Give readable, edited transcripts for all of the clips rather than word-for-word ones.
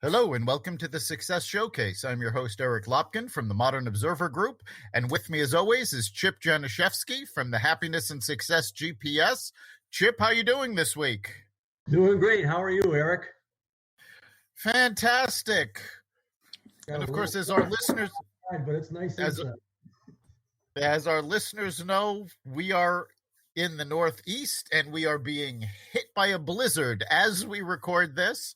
Hello and welcome to the Success Showcase. I'm your host, Eric Lopkin from the Modern Observer Group. And with me, as always, is Chip Janiszewski from the Happiness and Success GPS. Chip, how you doing this week? Doing great. How are you, Eric? Fantastic. And of course, as our listeners, but it's nice as our listeners know, we are in the Northeast and we are being hit by a blizzard as we record this.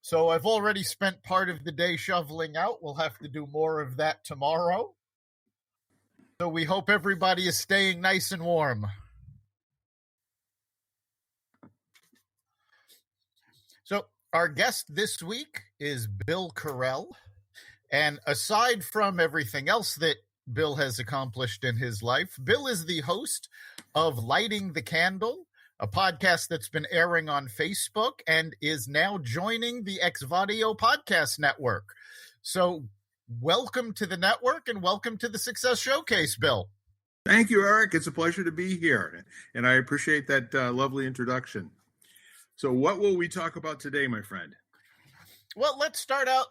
So I've already spent part of the day shoveling out. We'll have to do more of that tomorrow. So we hope everybody is staying nice and warm. So our guest this week is Bill Correll. And aside from everything else that Bill has accomplished in his life, Bill is the host of Lighting the Candle, a podcast that's been airing on Facebook and is now joining the Xvadio podcast network. So welcome to the network and welcome to the Success Showcase, Bill. Thank you, Eric. It's a pleasure to be here, and I appreciate that lovely introduction. So what will we talk about today, my friend? Well, let's start out.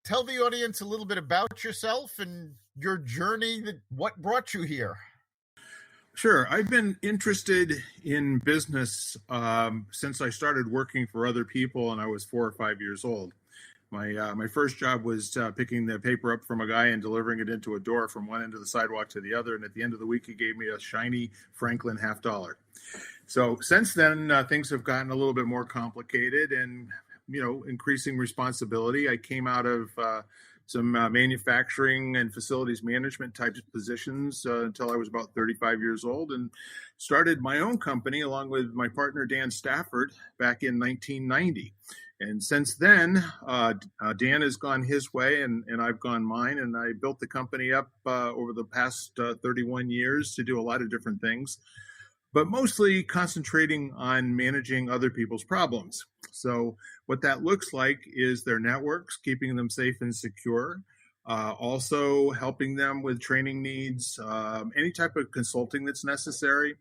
Tell the audience a little bit about yourself and your journey, what brought you here. Sure. I've been interested in business since I started working for other people, and I was 4 or 5 years old. My first job was picking the paper up from a guy and delivering it into a door from one end of the sidewalk to the other. And at the end of the week, he gave me a shiny Franklin $50. So since then, things have gotten a little bit more complicated and, increasing responsibility. I came out of some manufacturing and facilities management type positions until I was about 35 years old and started my own company along with my partner, Dan Stafford, back in 1990. And since then, Dan has gone his way and I've gone mine. And I built the company up over the past 31 years to do a lot of different things, but mostly concentrating on managing other people's problems. So what that looks like is their networks, keeping them safe and secure, also helping them with training needs, any type of consulting that's necessary,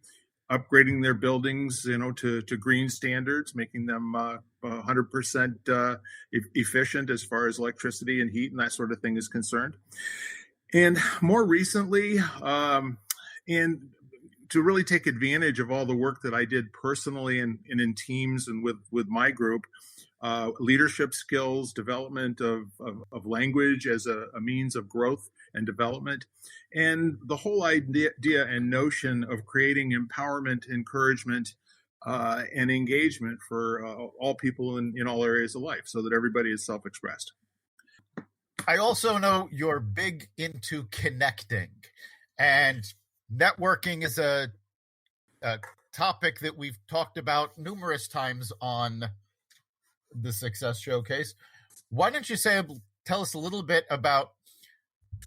upgrading their buildings, to green standards, making them 100% efficient as far as electricity and heat and that sort of thing is concerned. And more recently, and to really take advantage of all the work that I did personally and in teams and with my group, leadership skills, development of language as a means of growth and development, and the whole idea and notion of creating empowerment, encouragement, and engagement for all people in all areas of life so that everybody is self-expressed. I also know you're big into connecting, and networking is a topic that we've talked about numerous times on the Success Showcase. Why don't you tell us a little bit about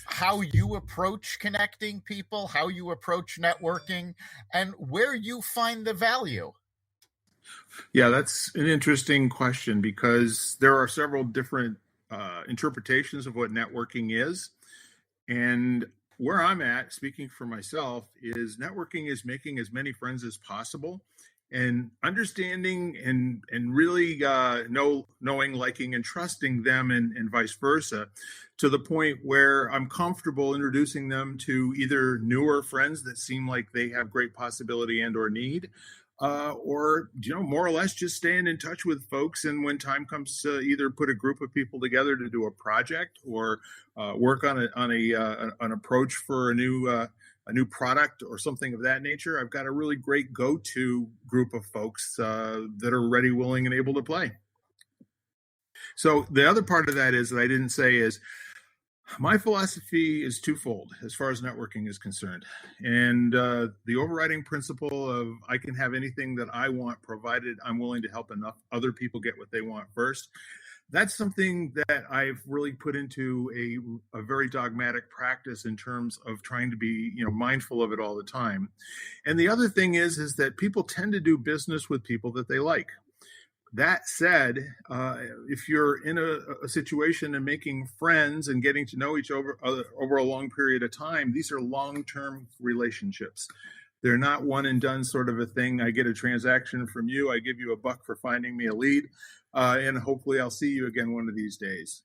how you approach connecting people, how you approach networking, and where you find the value? Yeah, that's an interesting question because there are several different interpretations of what networking is. And where I'm at, speaking for myself, is networking is making as many friends as possible and understanding and really knowing, liking, and trusting them and vice versa, to the point where I'm comfortable introducing them to either newer friends that seem like they have great possibility and or need, or more or less just staying in touch with folks, and when time comes to either put a group of people together to do a project or work on an approach for a new product or something of that nature, I've got a really great go-to group of folks that are ready, willing, and able to play. So the other part of that is that I didn't say is my philosophy is twofold as far as networking is concerned. And the overriding principle of I can have anything that I want, provided I'm willing to help enough other people get what they want first. That's something that I've really put into a very dogmatic practice in terms of trying to be, mindful of it all the time. And the other thing is that people tend to do business with people that they like. That said, if you're in a situation and making friends and getting to know each other over a long period of time, these are long-term relationships. They're not one and done sort of a thing. I get a transaction from you, I give you $1 for finding me a lead, and hopefully I'll see you again one of these days.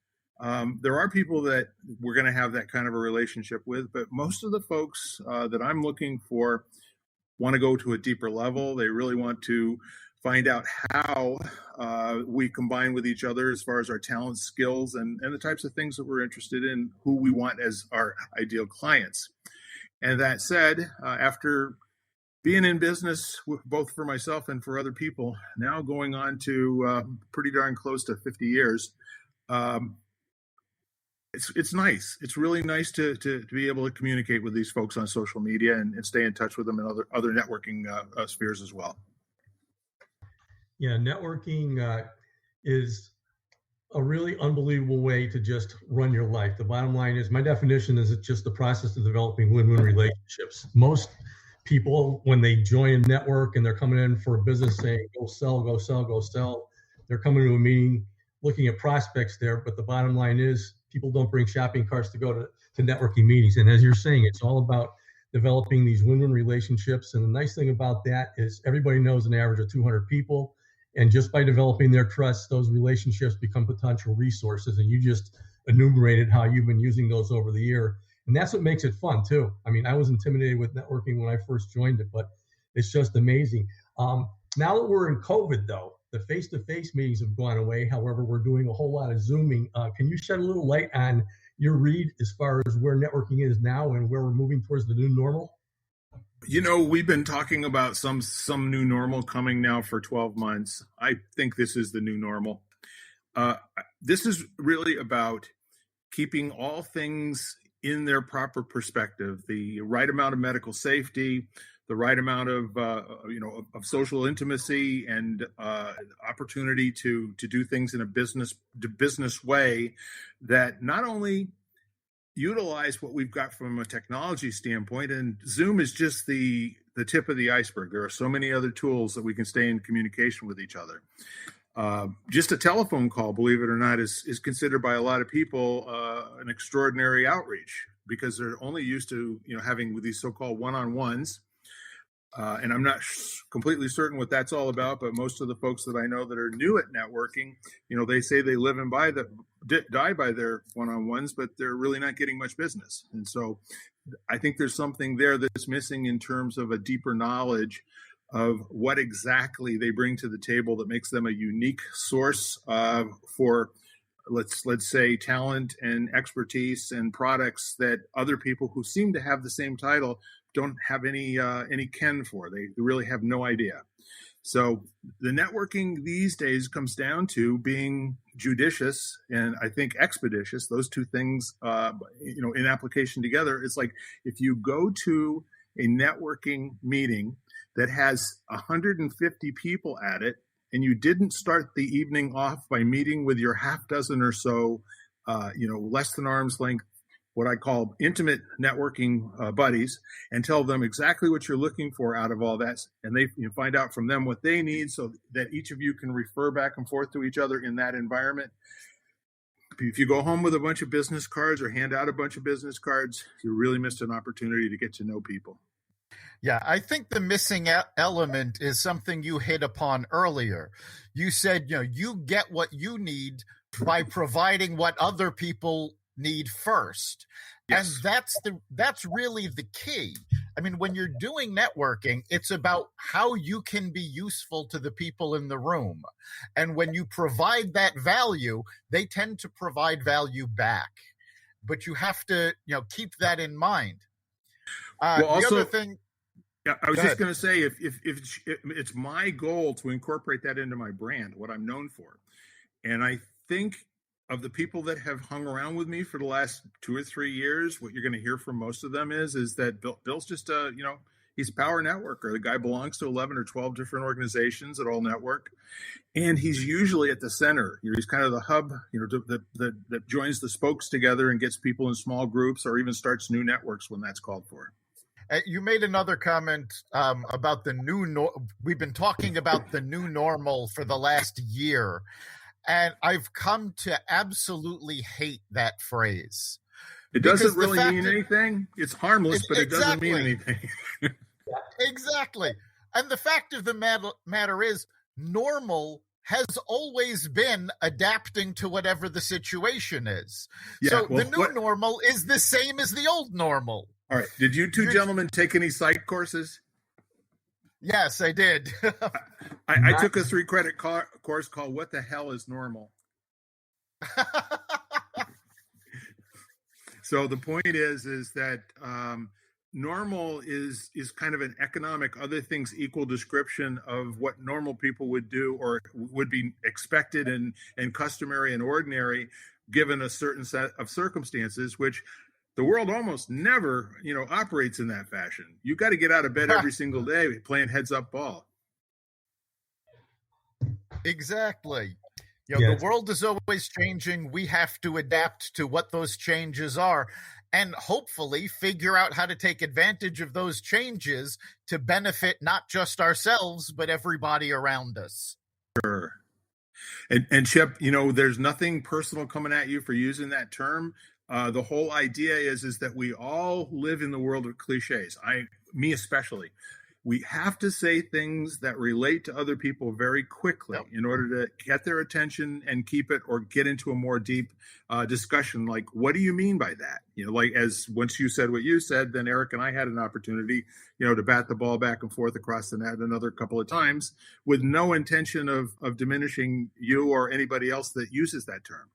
There are people that we're going to have that kind of a relationship with, but most of the folks that I'm looking for want to go to a deeper level. They really want to find out how we combine with each other as far as our talent, skills, and the types of things that we're interested in, who we want as our ideal clients. And that said, after being in business, both for myself and for other people, now going on to pretty darn close to 50 years, it's nice. It's really nice to be able to communicate with these folks on social media and stay in touch with them in other networking spheres as well. Yeah, networking is a really unbelievable way to just run your life. The bottom line is, my definition is, it's just the process of developing win-win relationships. Most people, when they join a network and they're coming in for a business saying, go sell, go sell, go sell, they're coming to a meeting looking at prospects there. But the bottom line is, people don't bring shopping carts to go to networking meetings. And as you're saying, it's all about developing these win-win relationships. And the nice thing about that is, everybody knows an average of 200 people. And just by developing their trust, those relationships become potential resources. And you just enumerated how you've been using those over the year. And that's what makes it fun, too. I mean, I was intimidated with networking when I first joined it, but it's just amazing. Now that we're in COVID, though, the face-to-face meetings have gone away. However, we're doing a whole lot of Zooming. Can you shed a little light on your read as far as where networking is now and where we're moving towards the new normal? You know, we've been talking about some new normal coming now for 12 months. I think this is the new normal. This is really about keeping all things in their proper perspective, the right amount of medical safety, the right amount of of social intimacy and opportunity to do things in a business way that not only utilize what we've got from a technology standpoint, and Zoom is just the tip of the iceberg. There are so many other tools that we can stay in communication with each other. Just a telephone call, believe it or not, is considered by a lot of people an extraordinary outreach, because they're only used to having these so-called one-on-ones. And I'm not completely certain what that's all about, but most of the folks that I know that are new at networking, they say they live and die by their one-on-ones, but they're really not getting much business. And so I think there's something there that's missing in terms of a deeper knowledge of what exactly they bring to the table that makes them a unique source for, let's say, talent and expertise and products that other people who seem to have the same title don't have any ken for. They really have no idea. So the networking these days comes down to being judicious and I think expeditious. Those two things, in application together, it's like if you go to a networking meeting that has 150 people at it, and you didn't start the evening off by meeting with your half dozen or so, less than arm's length, what I call intimate networking buddies, and tell them exactly what you're looking for out of all that. And they find out from them what they need so that each of you can refer back and forth to each other in that environment. If you go home with a bunch of business cards or hand out a bunch of business cards, you really missed an opportunity to get to know people. Yeah, I think the missing element is something you hit upon earlier. You said, you get what you need by providing what other people need first. Yes. And that's really the key. I mean, when you're doing networking, it's about how you can be useful to the people in the room. And when you provide that value, they tend to provide value back. But you have to, keep that in mind. The other thing. Yeah, I was just going to say, if it's my goal to incorporate that into my brand, what I'm known for. And I think of the people that have hung around with me for the last 2 or 3 years, what you're going to hear from most of them is that Bill's just he's a power networker. The guy belongs to 11 or 12 different organizations that all network. And he's usually at the center. He's kind of the hub, that joins the spokes together and gets people in small groups or even starts new networks when that's called for. You made another comment about the we've been talking about the new normal for the last year, and I've come to absolutely hate that phrase. It doesn't really mean anything. It's harmless, but it doesn't mean anything. Exactly. And the fact of the matter is, normal has always been adapting to whatever the situation is. Yeah, so well, the new normal is the same as the old normal. All right. Did you two gentlemen take any psych courses? Yes, I did. I took a 3-credit course called What the Hell is Normal? So the point is that normal is kind of an economic, other things equal description of what normal people would do or would be expected and customary and ordinary given a certain set of circumstances, which the world almost never, operates in that fashion. You got to get out of bed every single day playing heads up ball. Exactly. The world is always changing. We have to adapt to what those changes are and hopefully figure out how to take advantage of those changes to benefit not just ourselves, but everybody around us. Sure. And Chip, there's nothing personal coming at you for using that term. The whole idea is that we all live in the world of cliches. Me especially. We have to say things that relate to other people very quickly in order to get their attention and keep it or get into a more deep discussion. Like, what do you mean by that? As once you said what you said, then Eric and I had an opportunity, to bat the ball back and forth across the net another couple of times with no intention of diminishing you or anybody else that uses that term.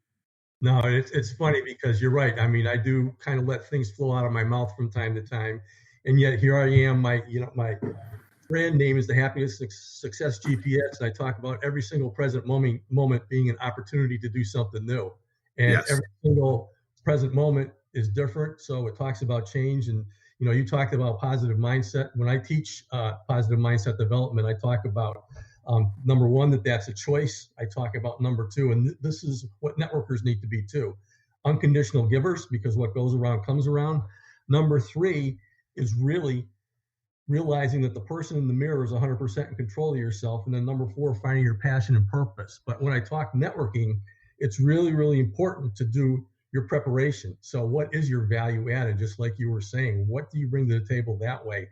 No, it's funny because you're right. I mean, I do kind of let things flow out of my mouth from time to time. And yet here I am, my brand name is the Happiness Success GPS. And I talk about every single present moment being an opportunity to do something new. And every single present moment is different. So it talks about change. And, you talked about positive mindset. When I teach positive mindset development, I talk about number one, that's a choice. I talk about number two, and this is what networkers need to be too. Unconditional givers, because what goes around comes around. Number three is really realizing that the person in the mirror is 100% in control of yourself. And then number four, finding your passion and purpose. But when I talk networking, it's really, really important to do your preparation. So what is your value added? Just like you were saying, what do you bring to the table that way?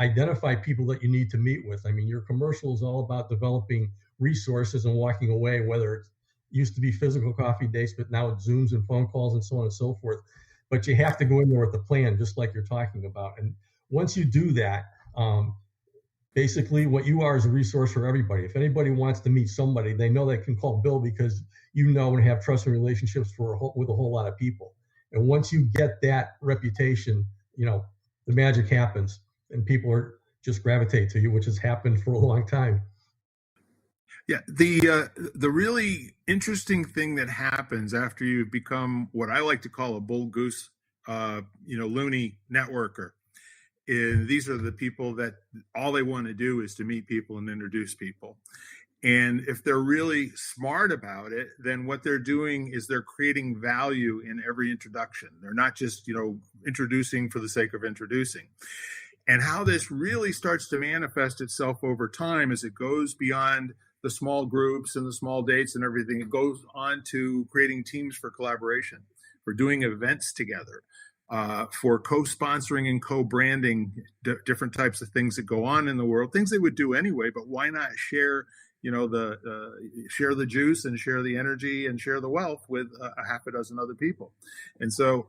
Identify people that you need to meet with. I mean, your commercial is all about developing resources and walking away, whether it used to be physical coffee dates, but now it's Zooms and phone calls and so on and so forth. But you have to go in there with a plan, just like you're talking about. And once you do that, basically what you are is a resource for everybody. If anybody wants to meet somebody, they know they can call Bill because and have trusting relationships with a whole lot of people. And once you get that reputation, the magic happens and people just gravitate to you, which has happened for a long time. Yeah, the really interesting thing that happens after you become what I like to call a bull goose, loony networker, is these are the people that all they want to do is to meet people and introduce people. And if they're really smart about it, then what they're doing is they're creating value in every introduction. They're not just, introducing for the sake of introducing. And how this really starts to manifest itself over time as it goes beyond the small groups and the small dates and everything, it goes on to creating teams for collaboration, for doing events together, for co-sponsoring and co-branding different types of things that go on in the world, things they would do anyway, but why not share, share the juice and share the energy and share the wealth with a half a dozen other people. And so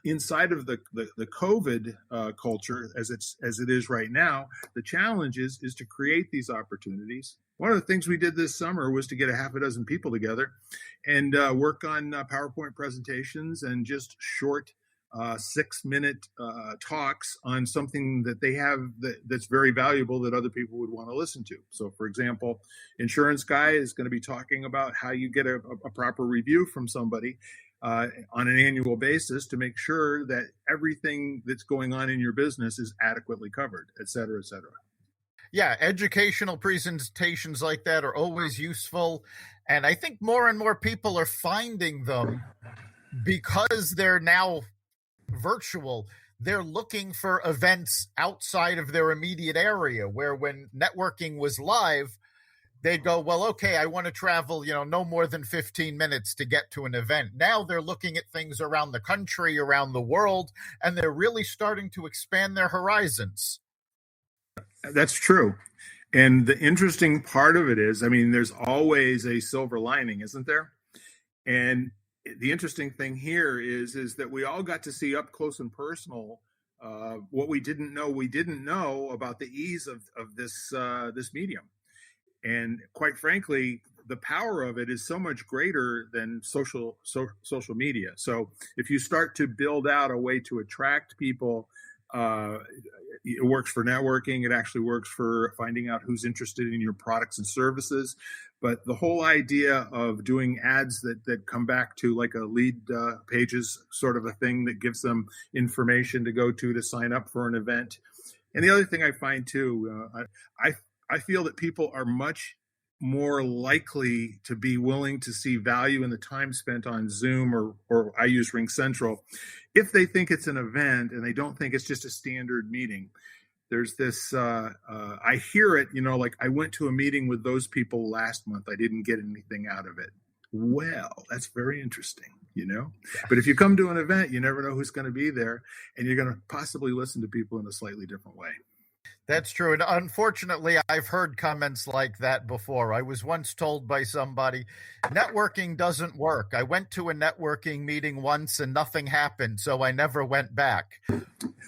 inside of the COVID culture as it is right now, the challenge is to create these opportunities. One of the things we did this summer was to get a half a dozen people together and work on PowerPoint presentations and just short 6-minute talks on something that they have that's very valuable that other people would want to listen to. So, for example, insurance guy is going to be talking about how you get a proper review from somebody on an annual basis to make sure that everything that's going on in your business is adequately covered, et cetera, et cetera. Yeah, educational presentations like that are always useful. And I think more and more people are finding them because they're now virtual. They're looking for events outside of their immediate area, where when networking was live, they'd go, well, okay, I want to travel, no more than 15 minutes to get to an event. Now they're looking at things around the country, around the world, and they're really starting to expand their horizons. That's true. And the interesting part of it is, I mean, there's always a silver lining, isn't there? And the interesting thing here is that we all got to see up close and personal what we didn't know about the ease of this medium. And quite frankly, the power of it is so much greater than social media. So if you start to build out a way to attract people, it works for networking. It actually works for finding out who's interested in your products and services. But the whole idea of doing ads that come back to like a lead pages sort of a thing that gives them information to go to sign up for an event. And the other thing I find too, I feel that people are much more likely to be willing to see value in the time spent on Zoom or I use Ring Central if they think it's an event and they don't think it's just a standard meeting. There's this, I hear it, like I went to a meeting with those people last month. I didn't get anything out of it. Well, that's very interesting, But if you come to an event, you never know who's going to be there, and you're going to possibly listen to people in a slightly different way. That's true. And unfortunately, I've heard comments like that before. I was once told by somebody, networking doesn't work. I went to a networking meeting once and nothing happened, so I never went back.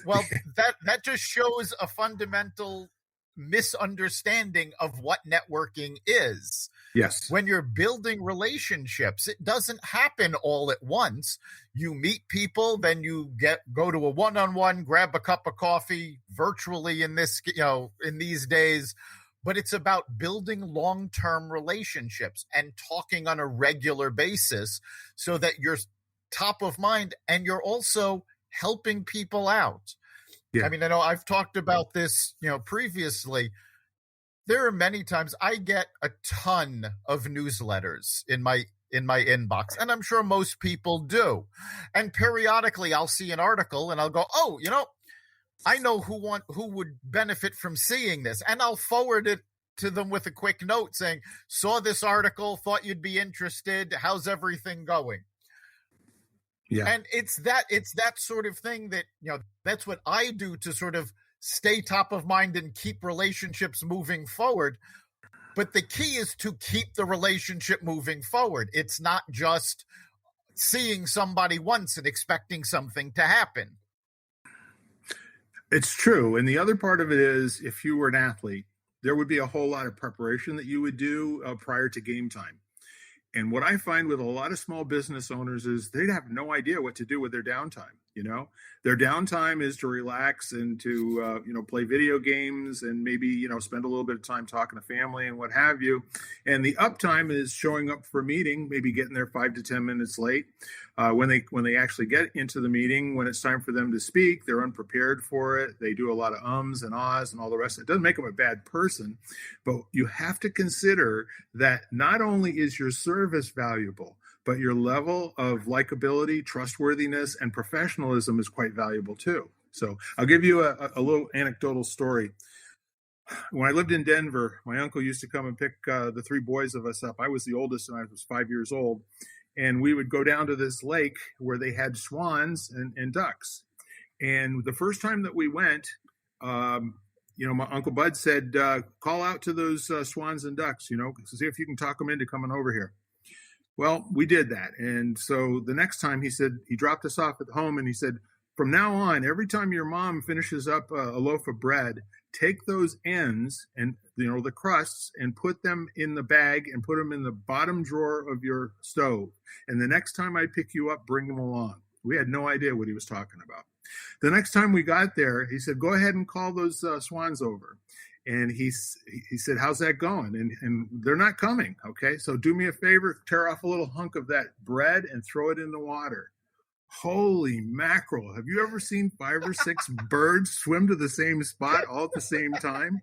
Well, that just shows a fundamental misunderstanding of what networking is. Yes. When you're building relationships, it doesn't happen all at once. You meet people, then you go to a one-on-one, grab a cup of coffee virtually in these days. But it's about building long-term relationships and talking on a regular basis so that you're top of mind and you're also helping people out. Yeah. I mean, I know I've talked about this, previously. There are many times I get a ton of newsletters in my inbox, and I'm sure most people do. And periodically I'll see an article and I'll go, oh, I know who would benefit from seeing this. And I'll forward it to them with a quick note saying, saw this article, thought you'd be interested. How's everything going? Yeah. And it's that sort of thing that, that's what I do to sort of stay top of mind and keep relationships moving forward. But the key is to keep the relationship moving forward. It's not just seeing somebody once and expecting something to happen. It's true. And the other part of it is, if you were an athlete, there would be a whole lot of preparation that you would do prior to game time. And what I find with a lot of small business owners is they have no idea what to do with their downtime. Their downtime is to relax and to, play video games and maybe, spend a little bit of time talking to family and what have you. And the uptime is showing up for a meeting, maybe getting there 5 to 10 minutes late. When they actually get into the meeting, when it's time for them to speak, they're unprepared for it. They do a lot of ums and ahs and all the rest. It doesn't make them a bad person, but you have to consider that not only is your service valuable, but your level of likability, trustworthiness, and professionalism is quite valuable too. So I'll give you a little anecdotal story. When I lived in Denver, my uncle used to come and pick the 3 boys of us up. I was the oldest and I was 5 years old. And we would go down to this lake where they had swans and ducks. And the first time that we went, my Uncle Bud said, call out to those swans and ducks, see if you can talk them into coming over here. Well, we did that. And so the next time he dropped us off at home and he said, from now on, every time your mom finishes up a loaf of bread, take those ends and, the crusts and put them in the bag and put them in the bottom drawer of your stove. And the next time I pick you up, bring them along. We had no idea what he was talking about. The next time we got there, he said, go ahead and call those swans over. And he said, how's that going? And they're not coming. Okay, so do me a favor, tear off a little hunk of that bread and throw it in the water. Holy mackerel. Have you ever seen 5 or 6 birds swim to the same spot all at the same time?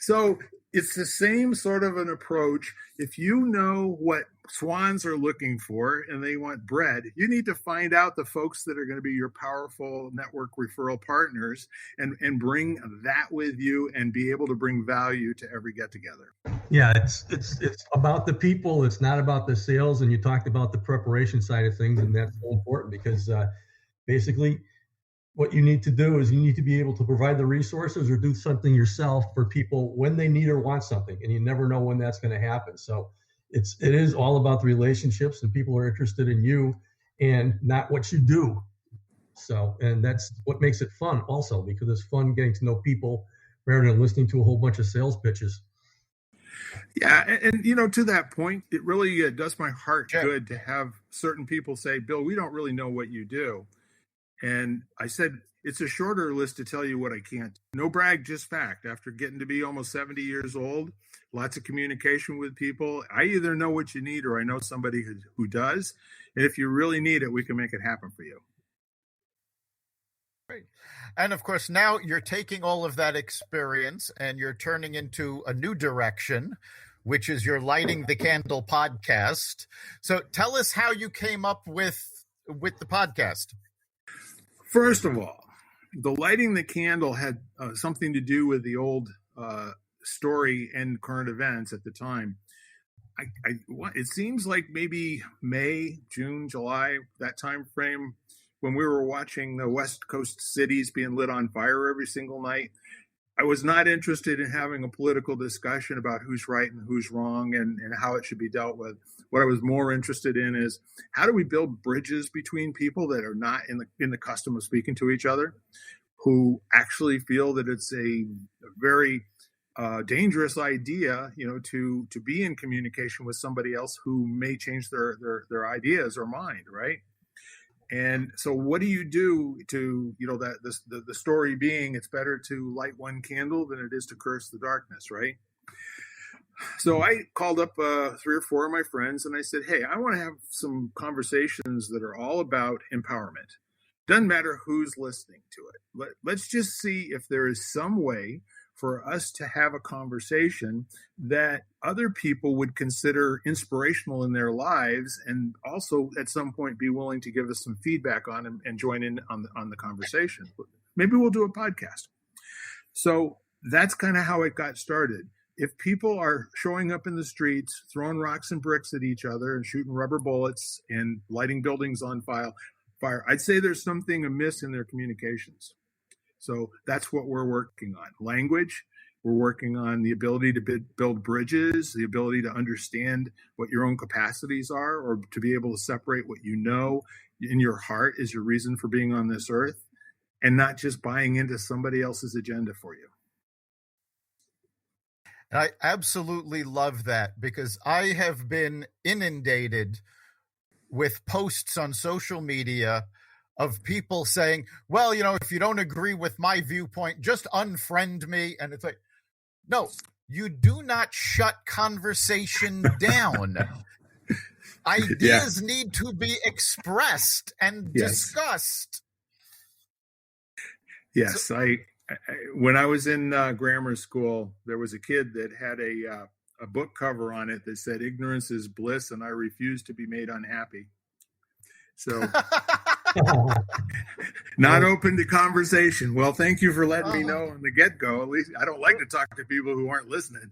So it's the same sort of an approach. If you know what swans are looking for and they want bread, you need to find out the folks that are going to be your powerful network referral partners and bring that with you and be able to bring value to every get together. Yeah, it's about the people. It's not about the sales. And you talked about the preparation side of things, and that's so important because basically what you need to do is you need to be able to provide the resources or do something yourself for people when they need or want something, and you never know when that's going to happen. So it is all about the relationships, and people are interested in you and not what you do. So, and that's what makes it fun also, because it's fun getting to know people rather than listening to a whole bunch of sales pitches. Yeah, and to that point, it really does my heart good to have certain people say, Bill, we don't really know what you do. And I said, it's a shorter list to tell you what I can't. No brag, just fact. After getting to be almost 70 years old, lots of communication with people. I either know what you need or I know somebody who does. And if you really need it, we can make it happen for you. Great. And of course, now you're taking all of that experience and you're turning into a new direction, which is your Lighting the Candle podcast. So tell us how you came up with the podcast. First of all, the Lighting the Candle had something to do with the old story and current events at the time. It seems like maybe May, June, July, that time frame, when we were watching the West Coast cities being lit on fire every single night. I was not interested in having a political discussion about who's right and who's wrong and how it should be dealt with. What I was more interested in is how do we build bridges between people that are not in the custom of speaking to each other, who actually feel that it's a very dangerous idea, to be in communication with somebody else who may change their ideas or mind, right? And so what do you do to, the story being it's better to light one candle than it is to curse the darkness, right? So I called up 3 or 4 of my friends and I said, hey, I want to have some conversations that are all about empowerment. Doesn't matter who's listening to it. Let's just see if there is some way for us to have a conversation that other people would consider inspirational in their lives, and also at some point be willing to give us some feedback on and join in on the conversation. Maybe we'll do a podcast. So that's kind of how it got started. If people are showing up in the streets, throwing rocks and bricks at each other and shooting rubber bullets and lighting buildings on fire, I'd say there's something amiss in their communications. So that's what we're working on. Language. We're working on the ability to build bridges, the ability to understand what your own capacities are, or to be able to separate what you know in your heart is your reason for being on this earth, and not just buying into somebody else's agenda for you. I absolutely love that, because I have been inundated with posts on social media of people saying, well, if you don't agree with my viewpoint, just unfriend me. And it's like, no, you do not shut conversation down. Ideas need to be expressed and discussed. Yes, so, when I was in grammar school, there was a kid that had a book cover on it that said, ignorance is bliss and I refuse to be made unhappy. So not open to conversation. Well, thank you for letting me know from the get-go. At least I don't like to talk to people who aren't listening.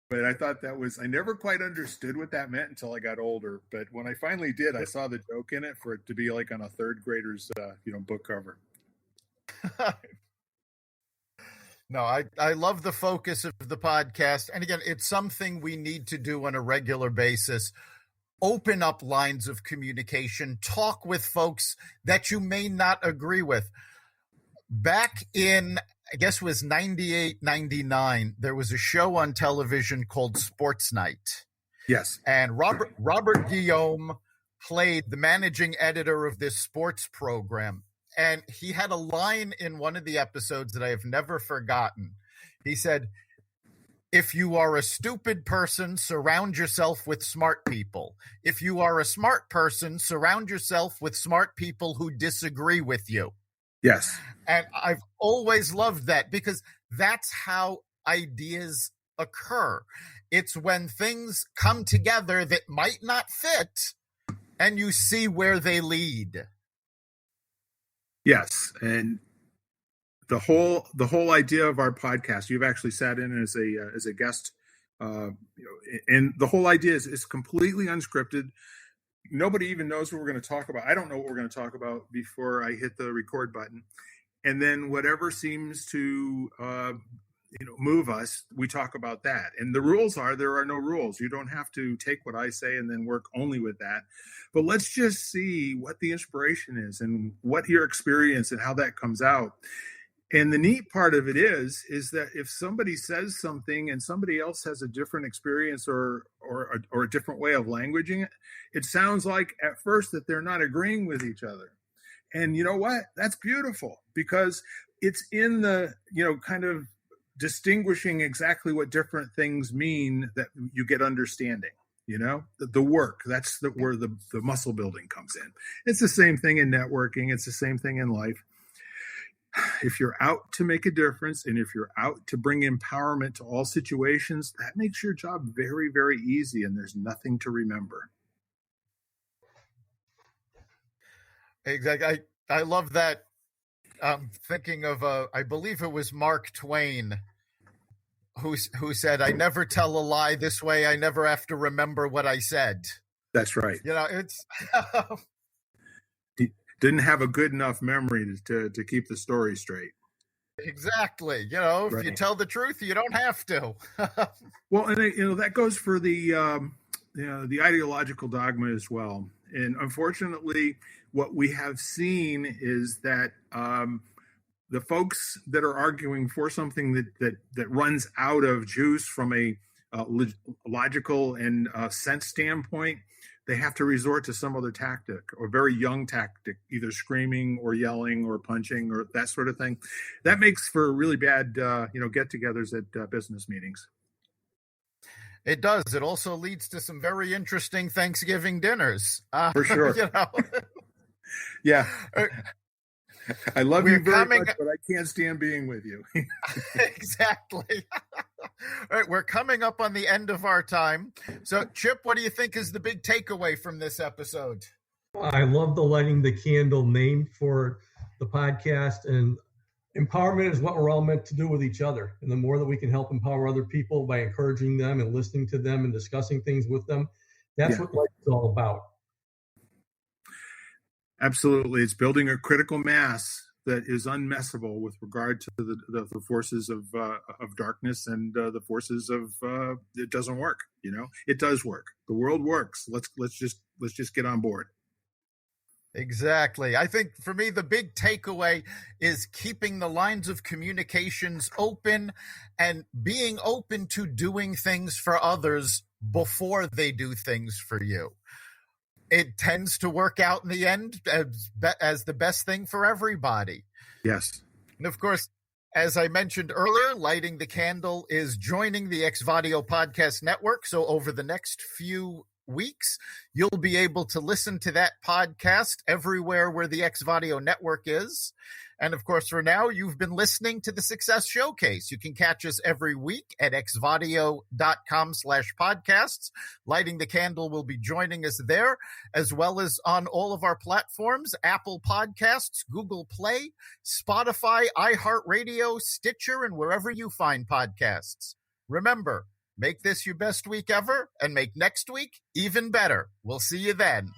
But I thought I never quite understood what that meant until I got older. But when I finally did, I saw the joke in it for it to be like on a third grader's, book cover. No, I love the focus of the podcast. And again, it's something we need to do on a regular basis. Open up lines of communication, talk with folks that you may not agree with. Back in, I guess it was 98, 99, there was a show on television called Sports Night. Yes. And Robert Guillaume played the managing editor of this sports program. And he had a line in one of the episodes that I have never forgotten. He said, if you are a stupid person, surround yourself with smart people. If you are a smart person, surround yourself with smart people who disagree with you. Yes. And I've always loved that, because that's how ideas occur. It's when things come together that might not fit and you see where they lead. Yes. And the whole idea of our podcast, you've actually sat in as a guest, and the whole idea is completely unscripted. nobody even knows what we're going to talk about. I don't know what we're going to talk about before I hit the record button. And then whatever seems to move us, we talk about that. And the rules are, there are no rules. You don't have to take what I say and then work only with that. But let's just see what the inspiration is and what your experience and how that comes out. And the neat part of it is that if somebody says something and somebody else has a different experience or a different way of languaging it, it sounds like at first that they're not agreeing with each other. And you know what? That's beautiful, because it's in the, kind of distinguishing exactly what different things mean that you get understanding, the work. That's where the muscle building comes in. It's the same thing in networking. It's the same thing in life. If you're out to make a difference and if you're out to bring empowerment to all situations, that makes your job very, very easy, and there's nothing to remember. Exactly. I love that. I'm thinking of, I believe it was Mark Twain who said, "I never tell a lie this way. I never have to remember what I said." That's right. It's... Didn't have a good enough memory to keep the story straight. Exactly. If you tell the truth, you don't have to. Well, and that goes for the ideological dogma as well. And unfortunately, what we have seen is that the folks that are arguing for something that runs out of juice from a logical and sense standpoint, they have to resort to some other tactic, or very young tactic, either screaming or yelling or punching or that sort of thing. That makes for really bad, get-togethers at business meetings. It does. It also leads to some very interesting Thanksgiving dinners. For sure. Yeah. I love you very much, but I can't stand being with you. Exactly. All right, we're coming up on the end of our time. So, Chip, what do you think is the big takeaway from this episode? I love the lighting the candle name for the podcast, and empowerment is what we're all meant to do with each other. And the more that we can help empower other people by encouraging them and listening to them and discussing things with them, that's what life is all about. Absolutely. It's building a critical mass that is unmessable with regard to the forces of darkness and the forces of it doesn't work. It does work. The world works. Let's just get on board. Exactly. I think for me, the big takeaway is keeping the lines of communications open and being open to doing things for others before they do things for you. It tends to work out in the end as the best thing for everybody. Yes. And of course, as I mentioned earlier, Lighting the Candle is joining the Xvadio Podcast Network. So over the next few weeks, you'll be able to listen to that podcast everywhere where the Xvadio Network is. And of course, for now, you've been listening to the Success Showcase. You can catch us every week at xvadio.com/podcasts. Lighting the Candle will be joining us there, as well as on all of our platforms: Apple Podcasts, Google Play, Spotify, iHeartRadio, Stitcher, and wherever you find podcasts. Remember, make this your best week ever and make next week even better. We'll see you then.